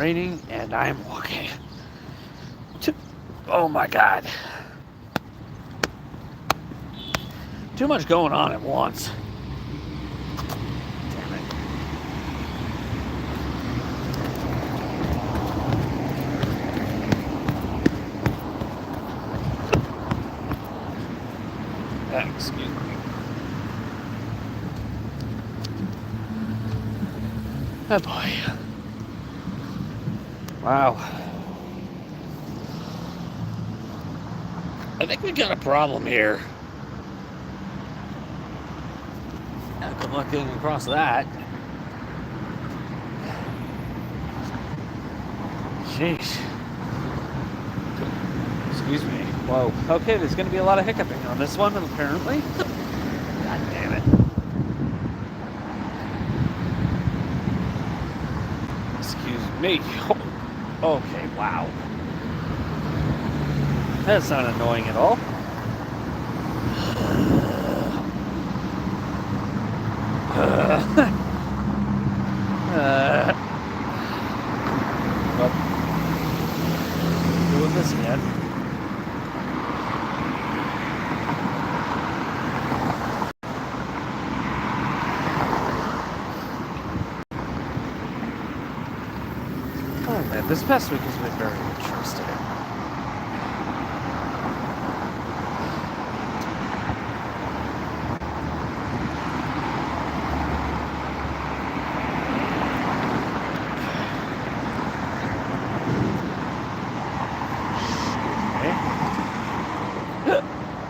raining and I'm walking. Oh my god. Too much going on at once. Damn it. Excuse me. Oh boy. Wow. I think we got a problem here. Good luck getting across that. Jeez. Excuse me. Whoa. Okay, there's going to be a lot of hiccuping on this one, apparently. God damn it. Excuse me. Okay, wow. That's not annoying at all. Doing this again. Oh man, this past week has been very interesting.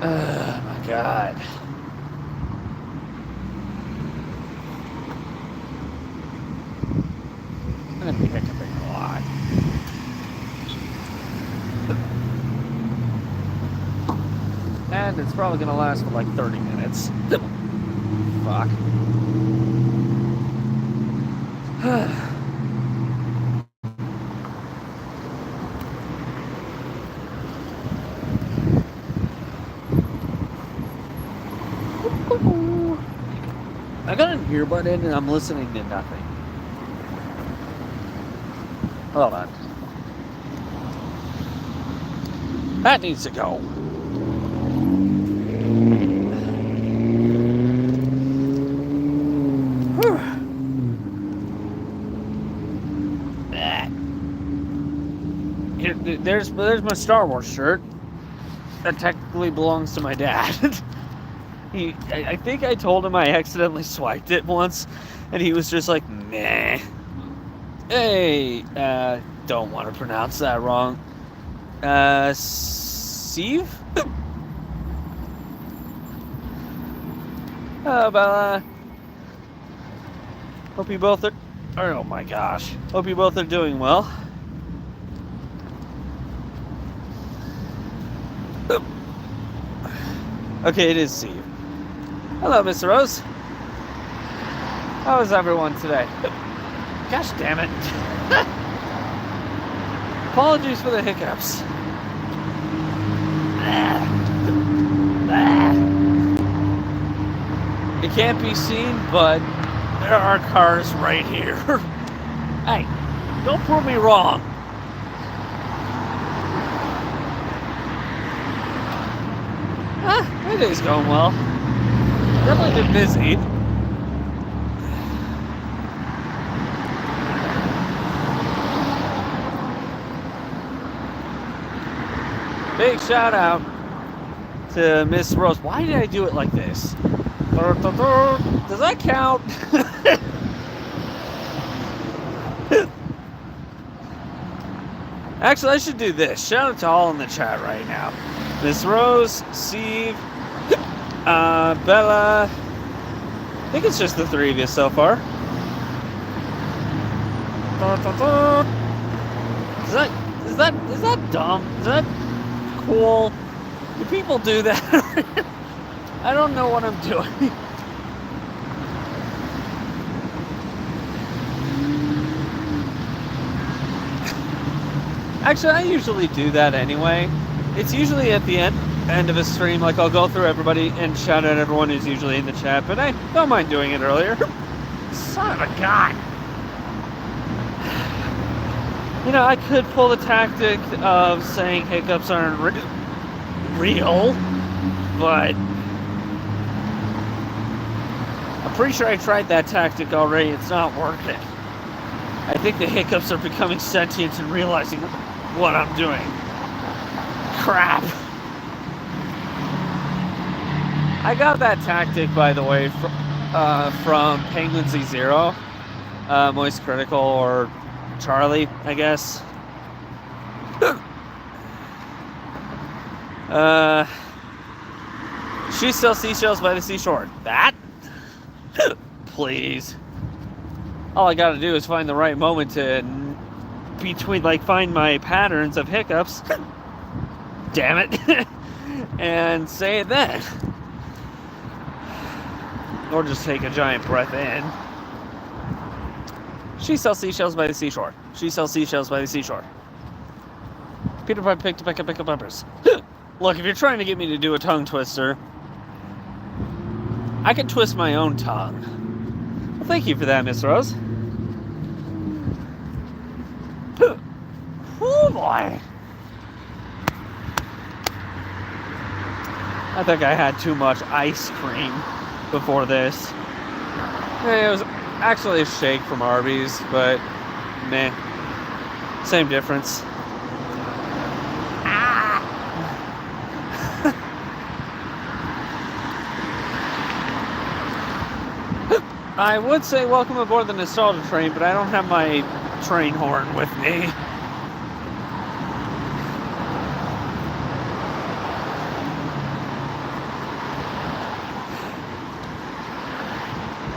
Oh my god. I'm gonna be hiccuping a lot. And it's probably gonna last for like 30 minutes. Fuck. I got an earbud in and I'm listening to nothing. Hold on. That needs to go. There's my Star Wars shirt. That technically belongs to my dad. I think I told him I accidentally swiped it once, and he was just like, nah. Hey, don't want to pronounce that wrong. Steve? Bella. Hope you both are... Oh my gosh. Hope you both are doing well. Okay, it is Steve. Hello, Mr. Rose. How is everyone today? Gosh damn it. Apologies for the hiccups. It can't be seen, but there are cars right here. Hey, don't prove me wrong. My day's going well. Definitely been busy. Big shout out to Miss Rose. Why did I do it like this? Does that count? Actually, I should do this. Shout out to all in the chat right now. Miss Rose, Steve, Bella. I think it's just the three of you so far. Is that dumb? Is that cool? Do people do that? I don't know what I'm doing. Actually, I usually do that anyway. It's usually at the end of a stream, like I'll go through everybody and shout out everyone who's usually in the chat, but I don't mind doing it earlier. Son of a god. You know, I could pull the tactic of saying hiccups aren't real, but I'm pretty sure I tried that tactic already. It's not working. I think the hiccups are becoming sentient and realizing what I'm doing. Crap. I got that tactic, by the way, from Penguin Z0, Moist Critical, or Charlie, I guess. She sells seashells by the seashore. That? Please. All I gotta do is find the right moment to find my patterns of hiccups. Damn it. And say it then. Or just take a giant breath in. She sells seashells by the seashore. She sells seashells by the seashore. Peter Pan picked up peppers. Look, if you're trying to get me to do a tongue twister, I can twist my own tongue. Well, thank you for that, Miss Rose. Oh boy. I think I had too much ice cream before this. It was actually a shake from Arby's, but meh. Same difference. I would say welcome aboard the nostalgia train, but I don't have my train horn with me.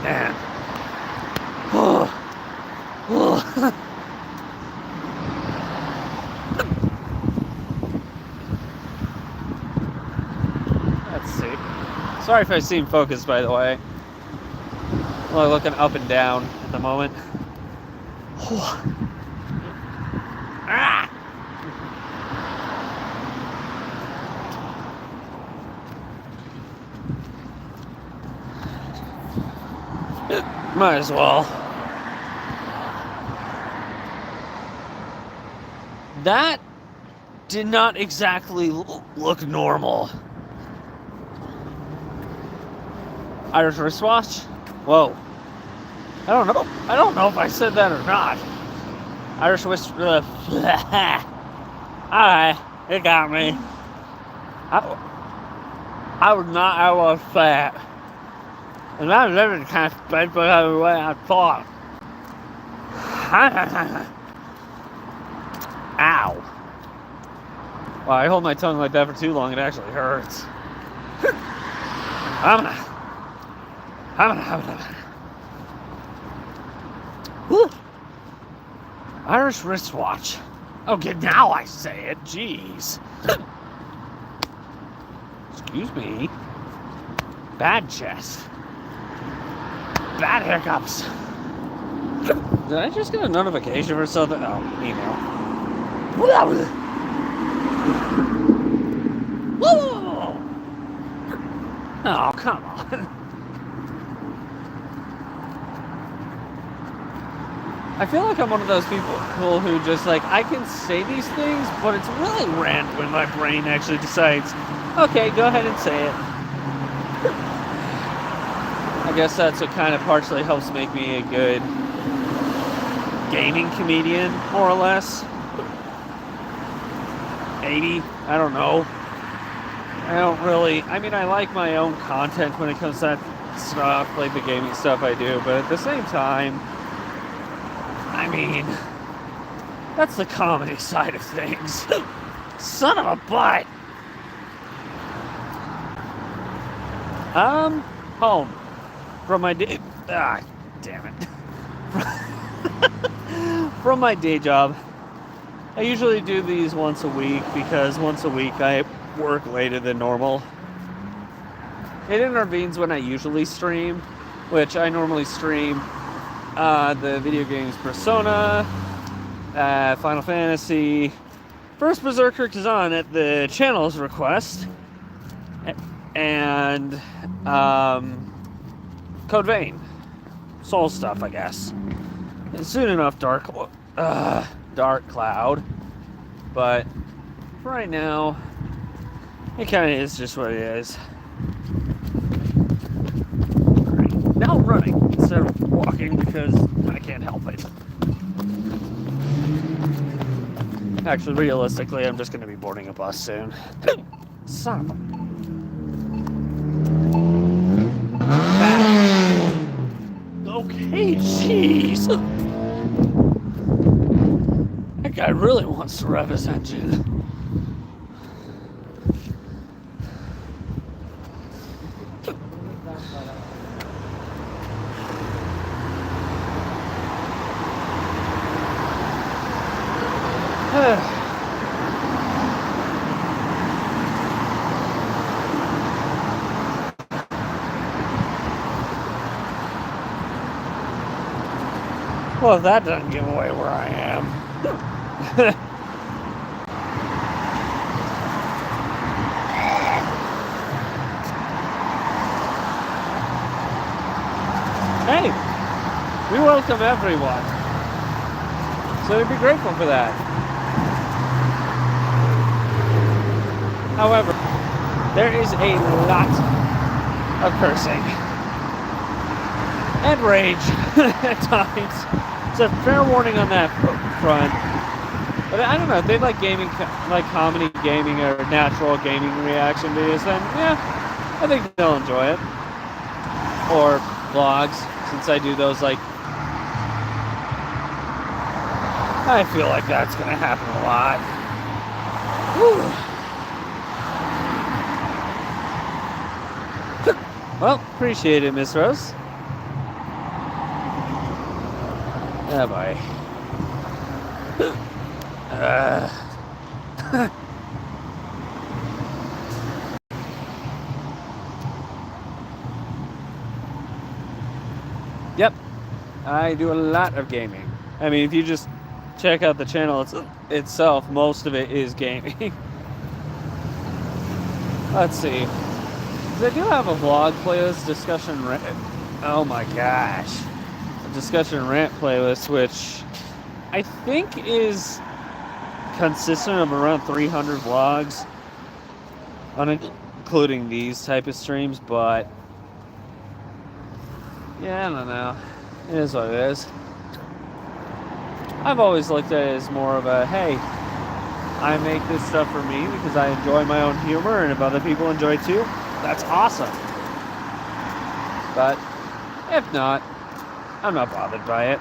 Man. Let's see. Sorry if I seem focused, by the way. Well, looking up and down at the moment. Might as well. That did not exactly look normal. Irish wristwatch? Whoa. I don't know if I said that or not. Irish wristwatch. Alright, it got me. I was not out of fat. And I living kind of spent the other way I thought. Ow. Well, I hold my tongue like that for too long, it actually hurts. Whew. Irish wristwatch. Okay, now I say it. Jeez. Excuse me. Bad chest. Bad hiccups. Did I just get a notification or something? Oh, email. Oh, come on. I feel like I'm one of those people who just like, I can say these things, but it's really random when my brain actually decides, okay, go ahead and say it. I guess that's what kind of partially helps make me a good gaming comedian, more or less. Maybe. I don't know. I like my own content when it comes to that stuff, like the gaming stuff I do, but at the same time, that's the comedy side of things. Son of a butt! Home. From my day... damn it. From my day job. I usually do these once a week, because once a week I work later than normal. It intervenes when I usually stream, which I normally stream the video games Persona, Final Fantasy, first Berserker Kazan at the channel's request, and Code Vein. Soul stuff, I guess. And soon enough, Dark dark cloud. But for right now, it kind of is just what it is. Right. Now I'm running instead of walking because I can't help it. Actually, realistically, I'm just going to be boarding a bus soon. Son of a... Okay, jeez. That guy really wants to rev his engine. Well, that doesn't give away where I am. Hey, we welcome everyone. So to be grateful for that. However, there is a lot of cursing and rage at times. So fair warning on that front. But I don't know, if they like gaming, like comedy gaming or natural gaming reaction videos, then yeah, I think they'll enjoy it. Or vlogs, since I do those, like, I feel like that's gonna happen a lot. Whew. Well, appreciate it, Miss Rose. Oh boy. Yep, I do a lot of gaming. I mean, if you just check out the channel itself, most of it is gaming. Let's see. I do have a vlog playlist, discussion rant. Oh my gosh. A discussion rant playlist, which I think is consistent of around 300 vlogs, including these type of streams, but yeah, I don't know. It is what it is. I've always looked at it as more of a, hey, I make this stuff for me because I enjoy my own humor, and if other people enjoy it too, that's awesome. But if not, I'm not bothered by it.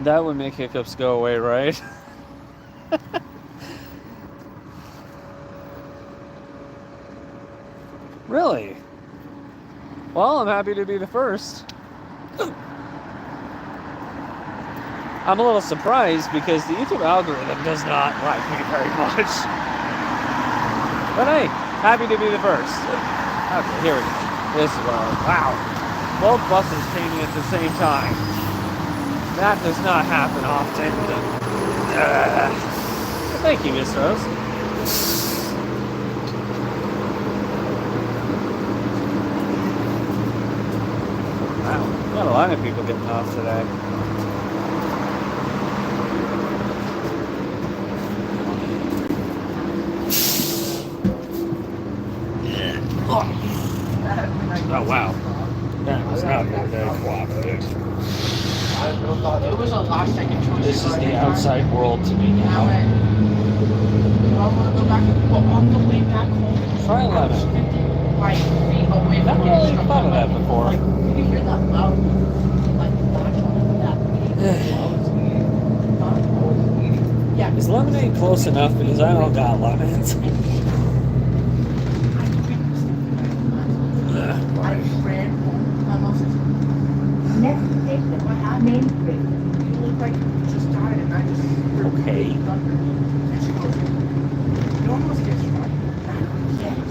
That would make hiccups go away, right? Really? Well, I'm happy to be the first. I'm a little surprised because the YouTube algorithm does not like me very much. But hey, happy to be the first. Okay, here we go. This is wow. Both buses came in at the same time. That does not happen often. Thank you, Miss Rose. Wow, got a lot of people getting off today. Oh wow, that was not very cooperative. It was a last second choice. This is the outside world to me now. I want to go back, but on the way back home, Try 11. 50 like feet away Never from really thought of that before. Like, you hear that loud, like that. Yeah. Is lemonade close enough? Because I don't got lemons. I ran home. My mom says, next station, Main Street. You look like you just died, and I just heard Okay. thunder. And she goes, you almost get struck. Yes.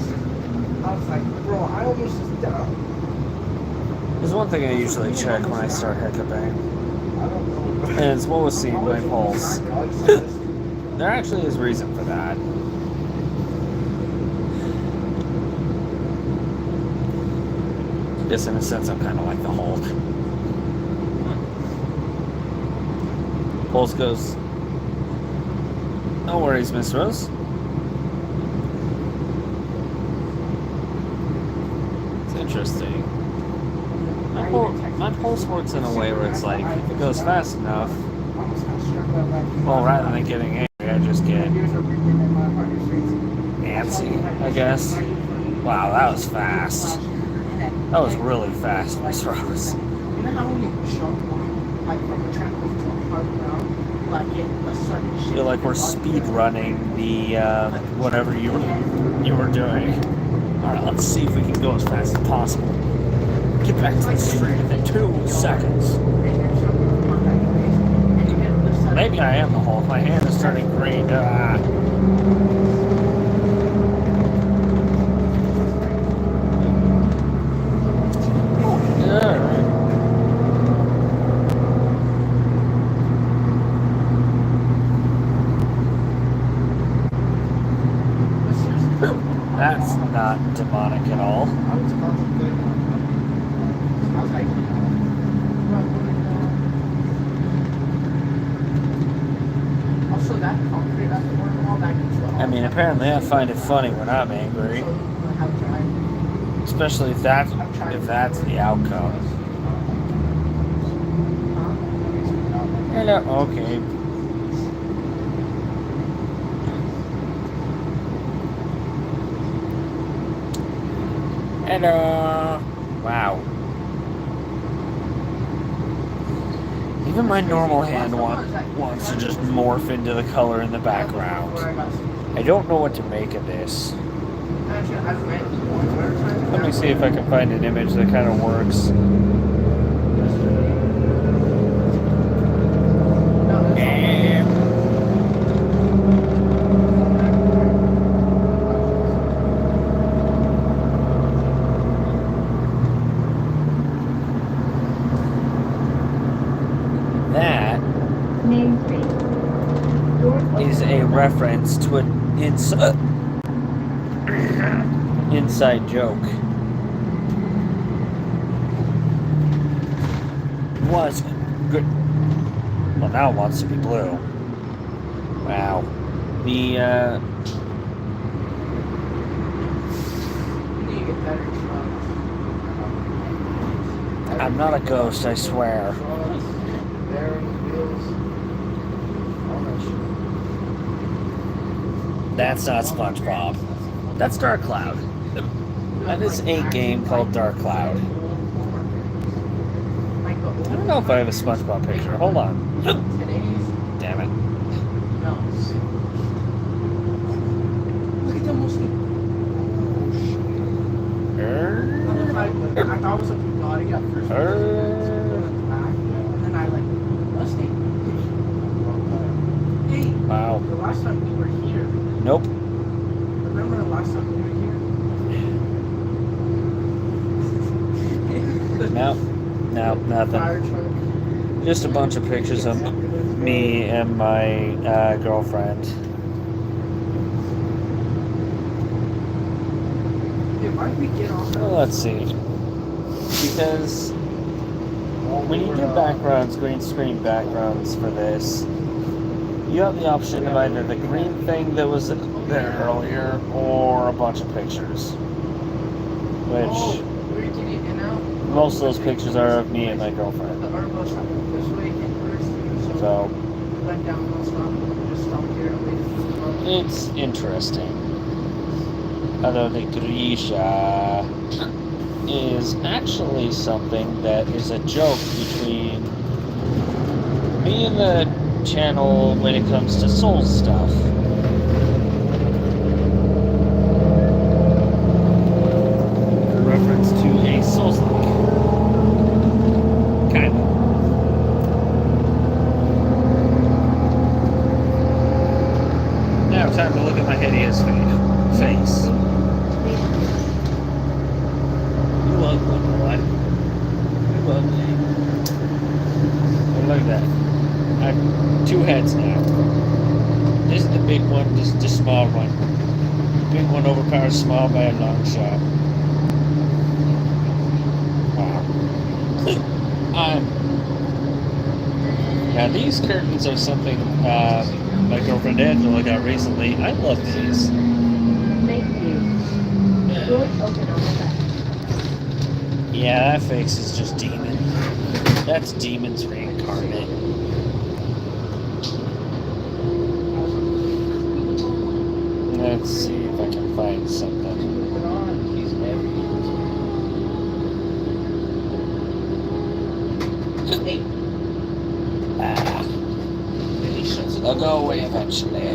I was like, bro, I almost just died. There's one thing I usually check when I start hiccuping, I don't know. and it's what was seen my pulse. There actually is reason for that. Guess in a sense I'm kind of like the Hulk. Pulse goes, no worries, Miss Rose. It's interesting. My pulse works in a way where it's like, if it goes fast enough, well, rather than getting angry, I just get antsy, I guess. Wow, that was fast. That was really fast, Miss Rose. You know how when you jump like from a trampoline to a hard ground, like it a certain I feel like we're speed running the whatever you were doing. All right, let's see if we can go as fast as possible. Get back to the street within 2 seconds. Maybe I am the Hulk. My hand is turning green. That's not demonic at all. I mean, apparently I find it funny when I'm angry. Especially if that's the outcome. Hello, okay. Hello. Wow. Even my normal hand wants to just morph into the color in the background. I don't know what to make of this. Let me see if I can find an image that kind of works. That is a reference to an inside joke. Was good. Well, now it wants to be blue. Wow. I'm not a ghost, I swear. That's not SpongeBob. That's Dark Cloud. That is a game called Dark Cloud. I don't know if I have a SpongeBob picture. Hold on. Damn it. Look at the most. I thought it was a Bugatti at first. And then I like Mustang. Hey, Wow. the last time we were here. Nope. Remember the last time we were here? No, nothing. Fire truck. Just a bunch of pictures of me and my girlfriend. Yeah, why did we get off that? Well, let's see. Because when you do backgrounds, green screen backgrounds for this, you have the option of either the green thing that was there earlier or a bunch of pictures. Which Where did you get out? most of those pictures are of me and my girlfriend. The Arbos happened this way at first. So We went down one stop and just stopped here and waited for the road. it's interesting. Although the Grisha is actually something that is a joke between me and the channel when it comes to Souls stuff. A reference to a Souls-like. Kind of. Now time to look at my hideous face. You ugly boy. You ugly. Oh, look at that. I have 2 heads now. This is the big one, this is the small one. The big one overpowers small by a long shot. Now these curtains are something my girlfriend Angela got recently. I love these. Thank you. Doors open on the left. Yeah, that face is just demon. That's demons reincarnate. Let's see if I can find something. They'll go away eventually.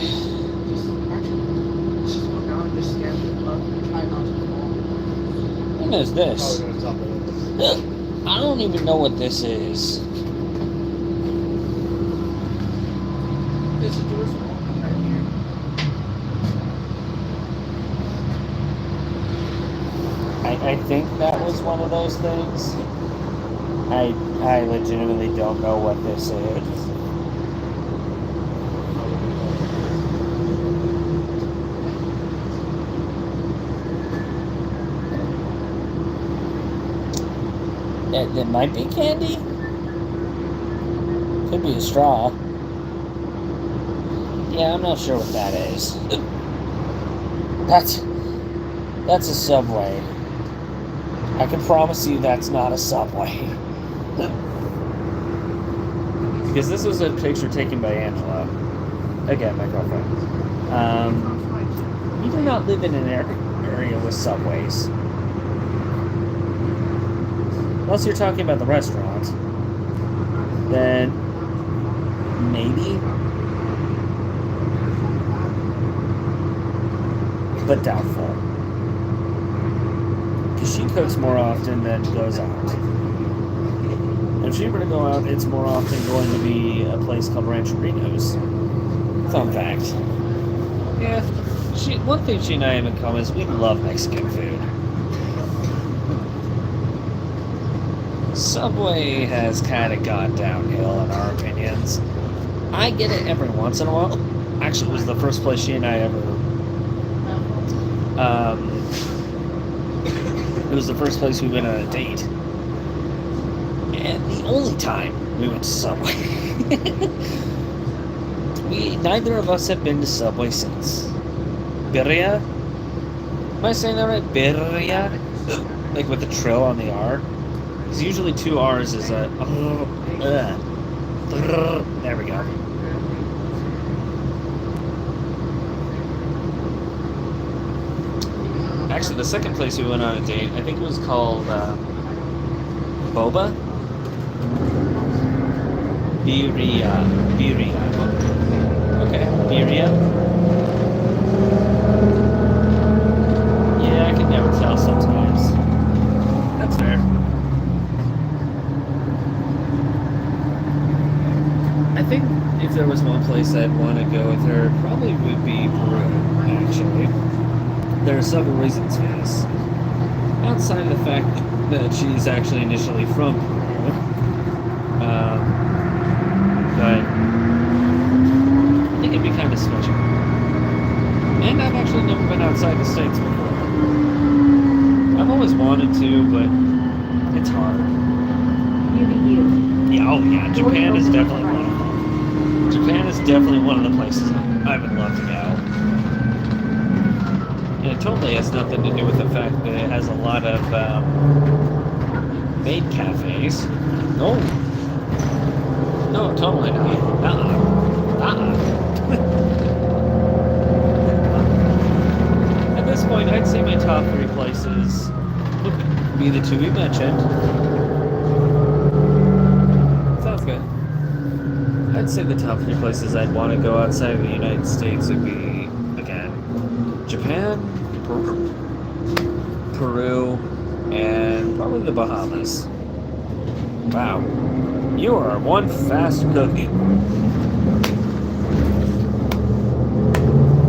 What is this? I don't even know what this is. I think that was one of those things. I legitimately don't know what this is. It might be candy. Could be a straw. Yeah, I'm not sure what that is. That's a Subway. I can promise you that's not a Subway. Because this was a picture taken by Angela. Again, my girlfriend. We do not live in an area with Subways. Unless you're talking about the restaurant, then maybe. But doubtful. Because she cooks more often than goes out. If she were to go out, it's more often going to be a place called Rancherinos. Fun fact. Yeah, one thing she and I have in common is we love Mexican food. Subway has kind of gone downhill in our opinions. I get it every once in a while. Actually, it was the first place she and I ever... it was the first place we went on a date. And the only time we went to Subway. Neither of us have been to Subway since. Birria? Am I saying that right? Birria? Like with the trill on the R? Because usually 2 R's is a... there we go. Actually, the second place we went on a date, I think it was called Boba? Birria. Okay, Birria. Yeah, I can never tell sometimes. That's fair. I think if there was one place I'd want to go with her, it probably would be Peru, actually. There are several reasons for this. Outside of the fact that she's actually initially from Peru, but I think it'd be kind of special. And I've actually never been outside the States before. I've always wanted to, but it's hard. Yeah, oh yeah, Japan is definitely one of them. Japan is definitely one of the places I would love to go. And it totally has nothing to do with the fact that it has a lot of maid cafes. No. No, totally not. At this point, I'd say my top 3 places would be the 2 we mentioned. Sounds good. I'd say the top 3 places I'd want to go outside of the United States would be, again, Japan, Peru, and probably the Bahamas. Wow. You are one fast cookie.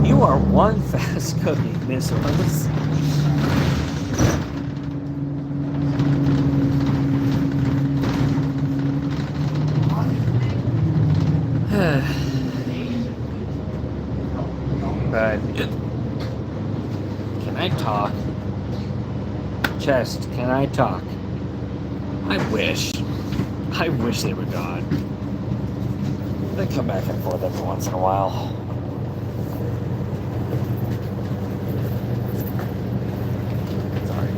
You are one fast cookie, Miss Rose. But can I talk? Chest, can I talk? I wish. I wish they were gone. They come back and forth every once in a while. Sorry.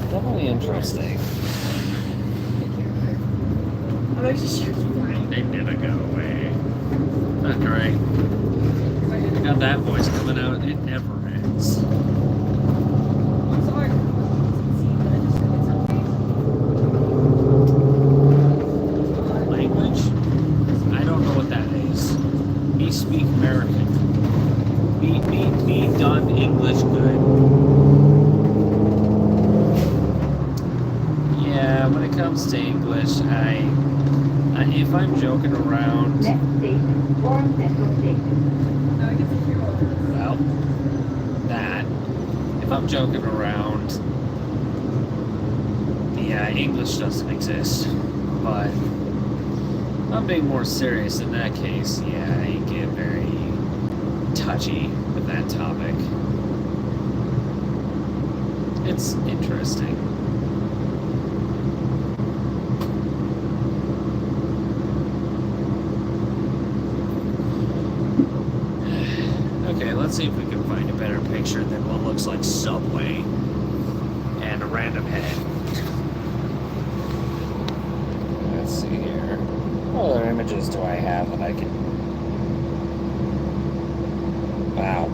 Definitely interesting. They never go away. That's great. Got that voice coming out, it never ends. Language? I don't know what that is. Me speak American. Me done English good. Yeah, when it comes to English, if I'm joking around. Next station, Forum Central Station. Well, that. If I'm joking around, yeah, English doesn't exist. But I'm being more serious in that case. Yeah, I get very touchy with that topic. It's interesting. Okay, let's see if we can find a better picture than what looks like Subway and a random head. Let's see here. What other images do I have that I can... Wow.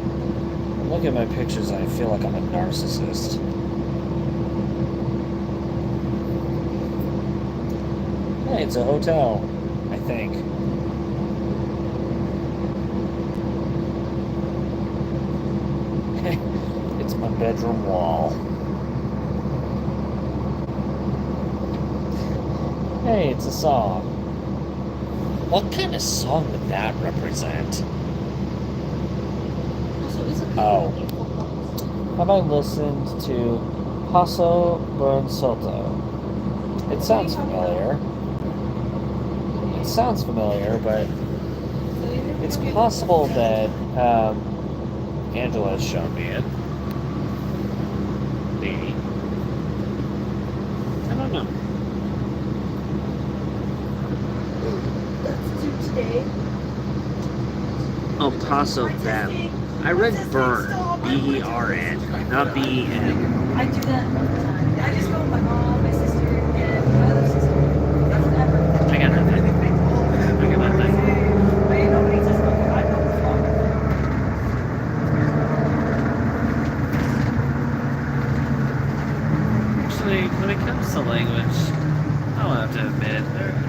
Look at my pictures and I feel like I'm a narcissist. Hey, it's a hotel, I think. It's my bedroom wall. Hey, it's a song. What kind of song would that represent? Oh. Have I listened to Paso Buen Soto? It sounds familiar. It sounds familiar, but it's possible that Angela has shown me it. Maybe. I don't know. That's due today. El Paso Valley. I read Burn, B-E-R-N, not B-E-N. I do that all the time. I just go with my mom, my sister, and my other sister. That's whatever. I got nothing. I got nothing. I ain't nobody says nothing. I know what's wrong. Actually, when it comes to language, I'll have to admit,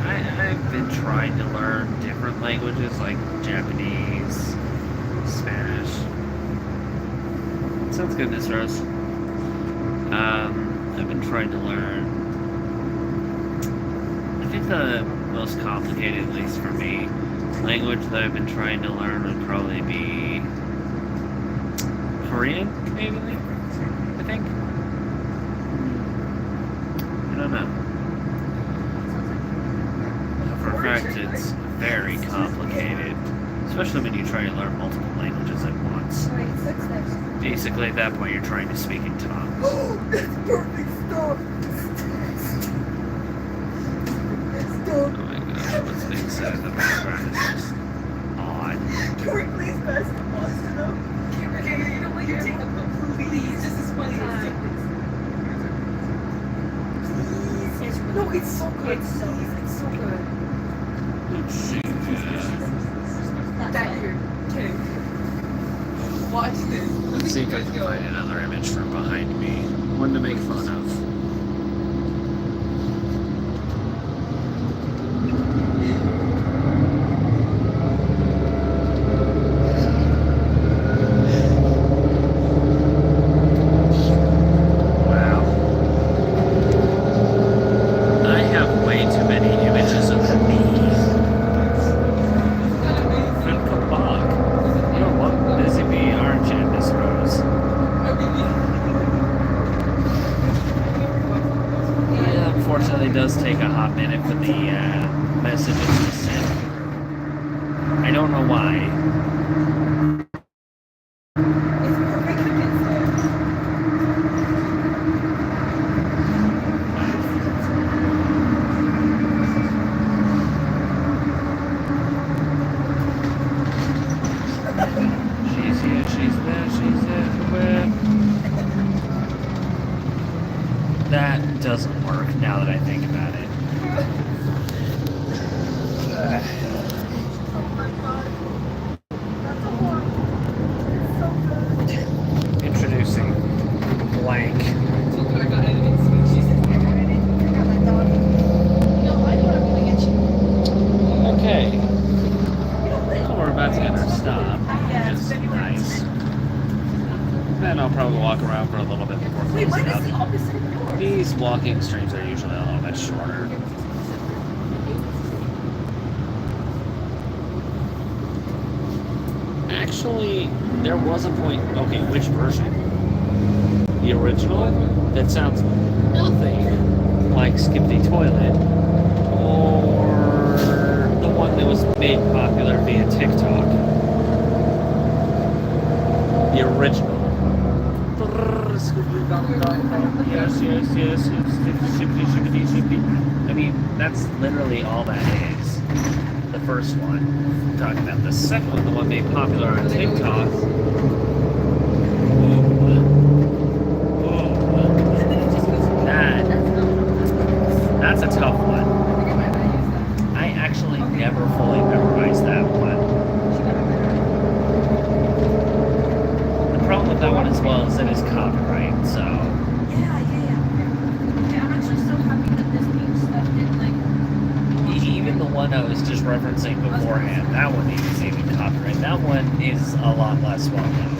I've been trying to learn different languages like Japanese, Spanish. Sounds good, Miss Rose. I've been trying to learn. I think the most complicated, at least for me, language that I've been trying to learn would probably be Korean, maybe? I think. I don't know. For a fact, it's very complicated, especially when you try to learn multiple languages at once. Basically, at that point, you're trying to speak in tongues. Oh, that's perfect stuff. Oh my gosh, what's being said in the background is just odd. Can we please pass the pasta though? Can you know what? You take a book, please. This is funny. Please. No, it's so good. It's so good. Let's see. That here. Okay. Watch this. Let's see if I can find another image from behind me. One to make fun of. Wow. I have way too many images of me. And Kabak. You know what? Busy bee, aren't you, Miss Rose? Yeah, unfortunately, it does take a hot minute for the messages to send. I don't know why. It's perfect against That doesn't work now that I think about it. Oh my god. That's a horror. It's so good. Introducing blank. So good I got edited speeches. I got my dog. No, I know what I'm gonna get you. Okay. You don't So we're about to get our stop. Yeah, Which it's is February nice. 10th. Then I'll probably walk around for a little bit before Wait, closing mine is the up. opposite of yours. These walking streams are usually a little bit shorter. Actually, there was a point. Okay, which version? The original? That sounds nothing like Skip the Toilet. Or the one that was made popular via TikTok. The original. Yes, yes, yes, yes. Shippity, shippity, shippity. I mean, that's literally all that is. The first one. I'm talking about the second one, the one made popular on TikTok. That's a tough one. I actually never fully memorized that one. The problem with that one as well is that it's copyright, so. Yeah. Okay, I'm actually so happy that this being stuff didn't like. Even the one I was just referencing beforehand, that one is even copyright. That one is a lot less well known.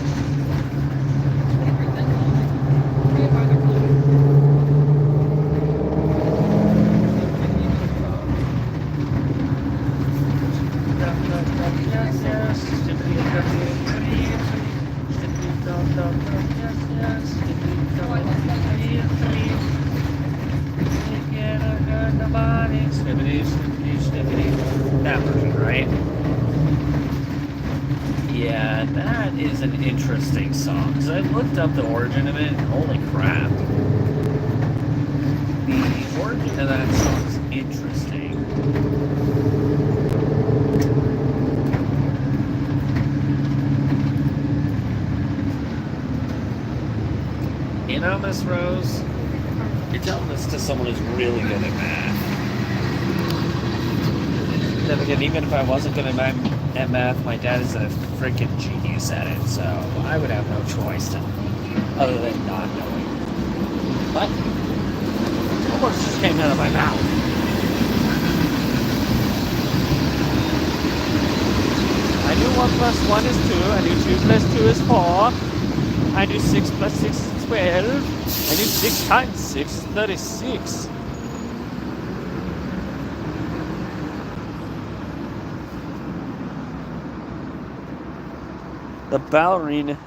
That version, right? Yeah, that is an interesting song. Because I looked up the origin of it, and holy crap. The origin of that song is interesting. You know, Miss Rose, you're telling this to someone who's really good at math. Then again, even if I wasn't good at math, my dad is a freaking genius at it, so I would have no choice other than not knowing. But, of course, just came out of my mouth. I knew 1 plus 1 is 2, I knew 2 plus 2 is 4, I knew 6 plus 6 is 12, I knew 6 times 6 is 36. The ballerina.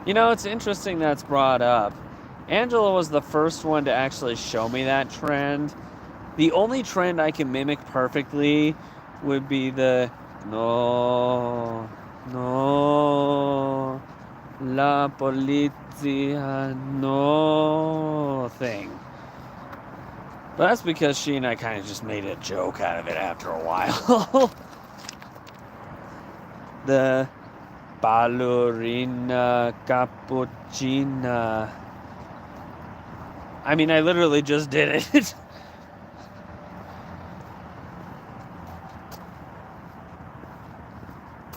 You know, it's interesting that's brought up. Angela was the first one to actually show me that trend. The only trend I can mimic perfectly would be the no, la polizia, no thing. But that's because she and I kind of just made a joke out of it after a while. The ballerina cappuccina. I mean, I literally just did it.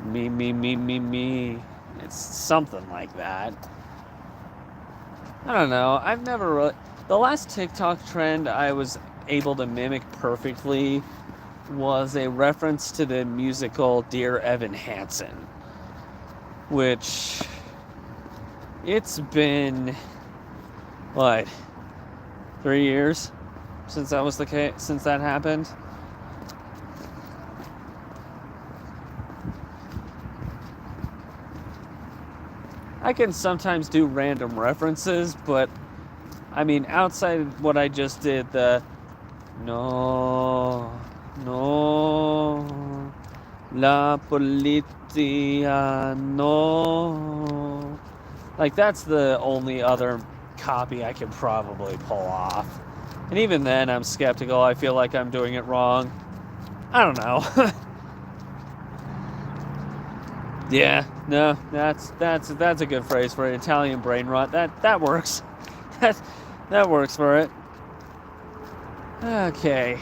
Me. It's something like that. I don't know. I've never really... The last TikTok trend I was able to mimic perfectly was a reference to the musical Dear Evan Hansen, which it's been, 3 years since that was the case, since that happened. I can sometimes do random references, but I mean, outside of what I just did, the no, la polizia, no. Like, that's the only other copy I could probably pull off. And even then, I'm skeptical. I feel like I'm doing it wrong. I don't know. Yeah. No, that's a good phrase for it. Italian brain rot. That works. That works for it. Okay.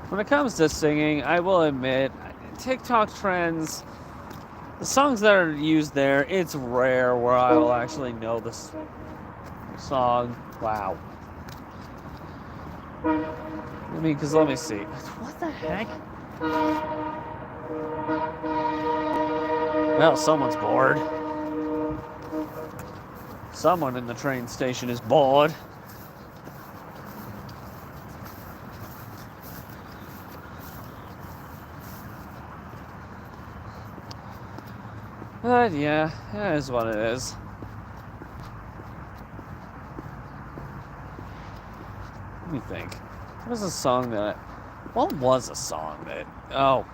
When it comes to singing, I will admit, TikTok trends, the songs that are used there, it's rare where I will actually know this song. Wow. I mean, because let me see. What the heck? Well, someone's bored. Someone in the train station is bored. But yeah, that is what it is. Let me think. What was a song that... What was a song that... Oh.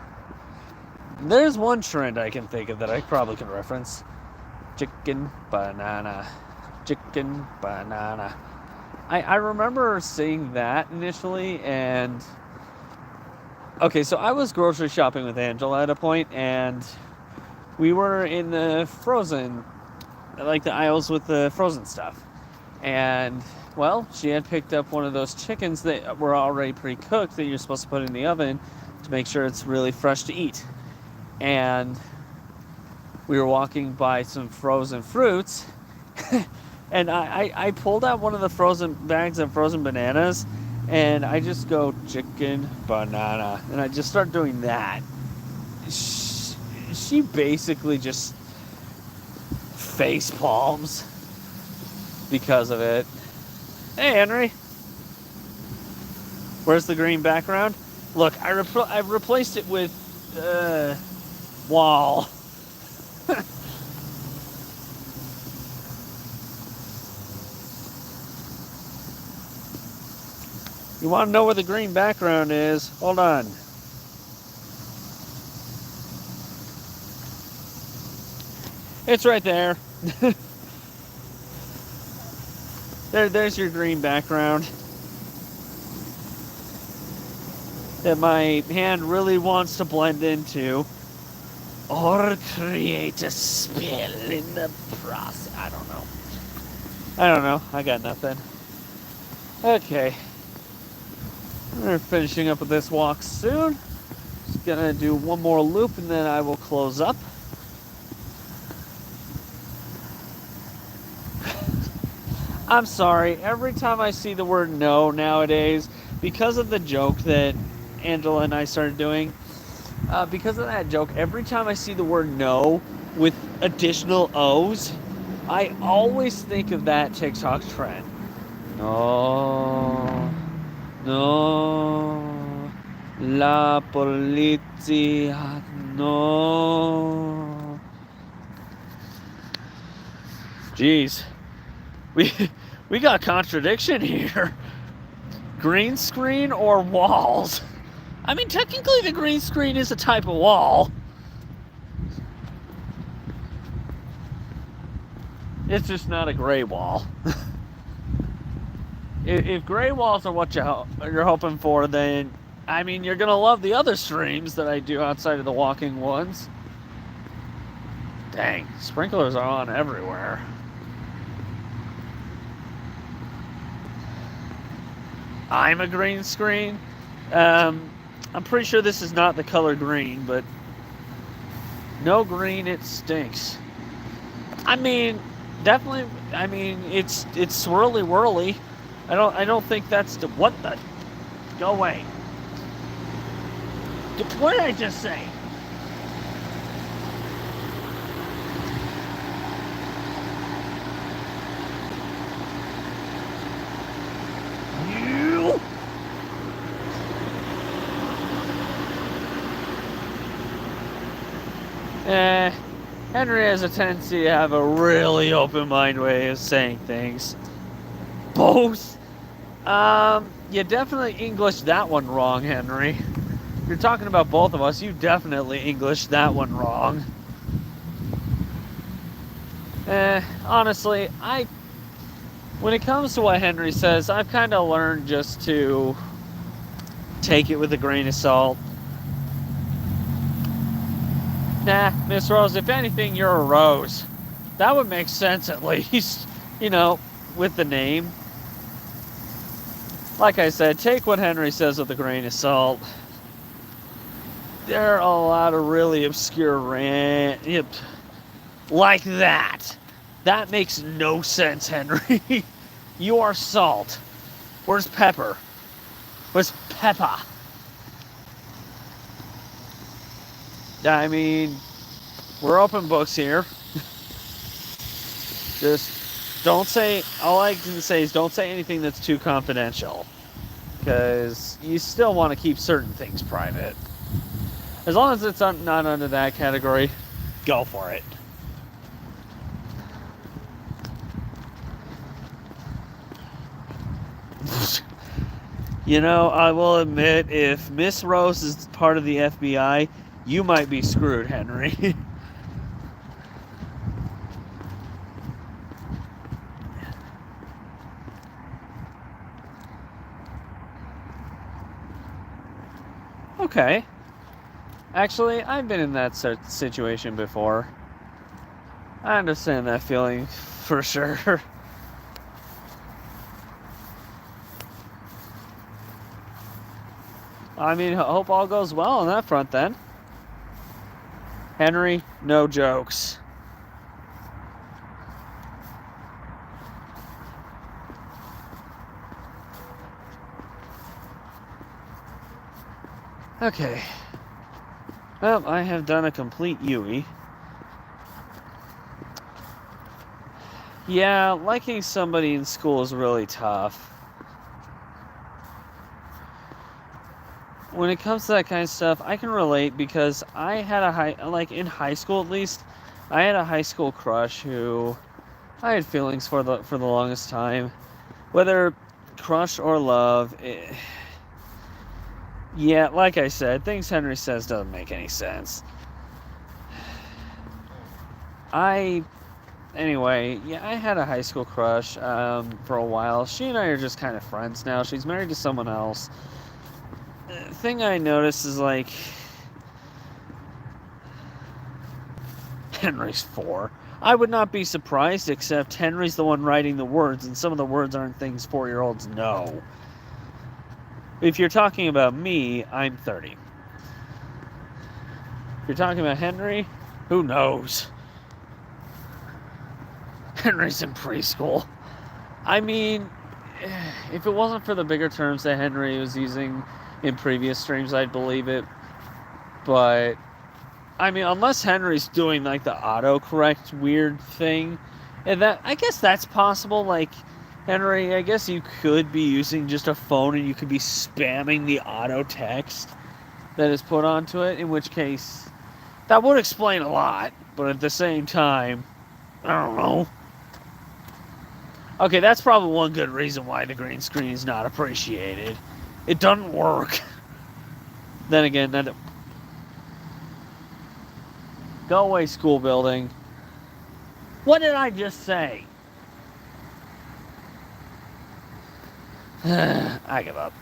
There's one trend I can think of that I probably can reference. Chicken banana. Chicken banana. I remember seeing that initially, and... Okay, so I was grocery shopping with Angela at a point, and we were in the frozen... Like the aisles with the frozen stuff. And... Well, she had picked up one of those chickens that were already pre-cooked that you're supposed to put in the oven to make sure it's really fresh to eat. And we were walking by some frozen fruits, and I pulled out one of the frozen bags of frozen bananas, and I just go, chicken, banana, and I just start doing that. She basically just face palms because of it. Hey, Henry. Where's the green background? Look, I've replaced it with, wall. You want to know where the green background is? Hold on. It's right there. There's your green background that my hand really wants to blend into or create a spill in the process. I don't know. I got nothing. Okay. We're finishing up with this walk soon. Just gonna do one more loop and then I will close up. I'm sorry, every time I see the word no nowadays, because of the joke that Angela and I started doing, because of that joke, every time I see the word no with additional O's, I always think of that TikTok trend. No, la polizia, no. Jeez. We got contradiction here. Green screen or walls? I mean, technically the green screen is a type of wall. It's just not a gray wall. If gray walls are what you're hoping for, then, I mean, you're going to love the other streams that I do outside of the walking ones. Dang, sprinklers are on everywhere. I'm a green screen. I'm pretty sure this is not the color green, but no green, it stinks. I mean, definitely. I mean, it's swirly whirly. I don't think that's the what the. Go away. What did I just say? Henry has a tendency to have a really open-minded way of saying things. Both? You definitely Englished that one wrong, Henry. If you're talking about both of us, you definitely Englished that one wrong. Honestly, when it comes to what Henry says, I've kind of learned just to take it with a grain of salt. Nah, Miss Rose, if anything, you're a Rose. That would make sense at least, you know, with the name. Like I said, take what Henry says with a grain of salt. There are a lot of really obscure like that. That makes no sense, Henry. You are salt. Where's pepper? Where's pepper? I mean, we're open books here. Just don't say, all I can say is don't say anything that's too confidential. Because you still want to keep certain things private. As long as it's not under that category, go for it. You know, I will admit, if Miss Rose is part of the FBI, you might be screwed, Henry. Okay. Actually, I've been in that situation before. I understand that feeling for sure. I mean, I hope all goes well on that front then. Henry, no jokes. Okay. Well, I have done a complete Yui. Yeah, liking somebody in school is really tough. When it comes to that kind of stuff, I can relate because I had in high school at least, I had a high school crush who I had feelings for the longest time. Whether crush or love, yeah, like I said, things Henry says doesn't make any sense. Anyway, yeah, I had a high school crush for a while. She and I are just kind of friends now. She's married to someone else. The thing I noticed is, like, Henry's 4. I would not be surprised, except Henry's the one writing the words, and some of the words aren't things 4-year-olds know. If you're talking about me, I'm 30. If you're talking about Henry, who knows? Henry's in preschool. I mean, if it wasn't for the bigger terms that Henry was using in previous streams, I'd believe it. But, I mean, unless Henry's doing, like, the autocorrect weird thing, and that, I guess that's possible. Like, Henry, I guess you could be using just a phone and you could be spamming the auto text that is put onto it, in which case, that would explain a lot, but at the same time, I don't know. Okay, that's probably one good reason why the green screen is not appreciated. It doesn't work. Then again, go away, school building. What did I just say? I give up.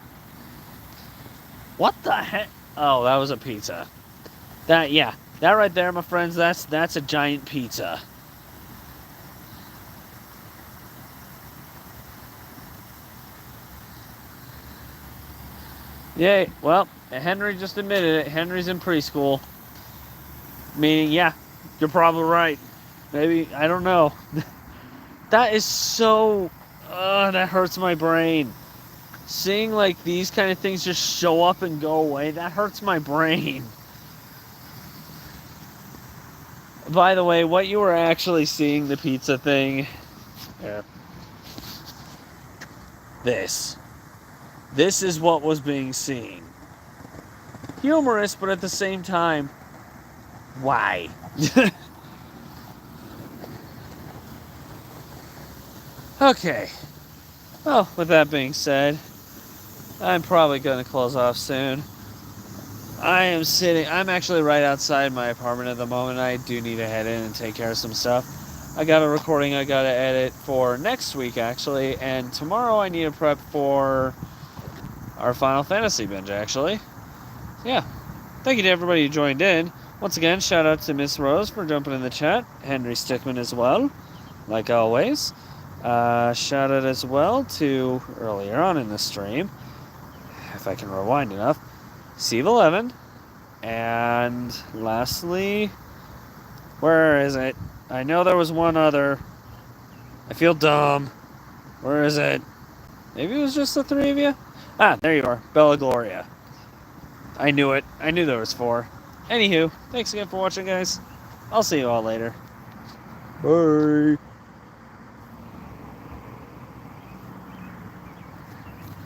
What the heck? Oh, that was a pizza. That right there, my friends, that's a giant pizza. Yay, well, Henry just admitted it. Henry's in preschool. Meaning, yeah, you're probably right. Maybe, I don't know. That is so... that hurts my brain. Seeing, like, these kind of things just show up and go away, that hurts my brain. By the way, what you were actually seeing, the pizza thing... Yeah. This is what was being seen. Humorous, but at the same time, why? Okay. Well, with that being said, I'm probably going to close off soon. I'm actually right outside my apartment at the moment. I do need to head in and take care of some stuff. I got a recording I got to edit for next week, actually, and tomorrow I need to prep for our Final Fantasy binge, actually. Yeah. Thank you to everybody who joined in. Once again, shout out to Miss Rose for jumping in the chat. Henry Stickman as well, like always. Shout out as well to, earlier on in the stream, if I can rewind enough, Steve11. And lastly, where is it? I know there was one other. I feel dumb. Where is it? Maybe it was just the three of you? Ah, there you are. Bella Gloria. I knew it. I knew there was 4. Anywho, thanks again for watching, guys. I'll see you all later. Bye.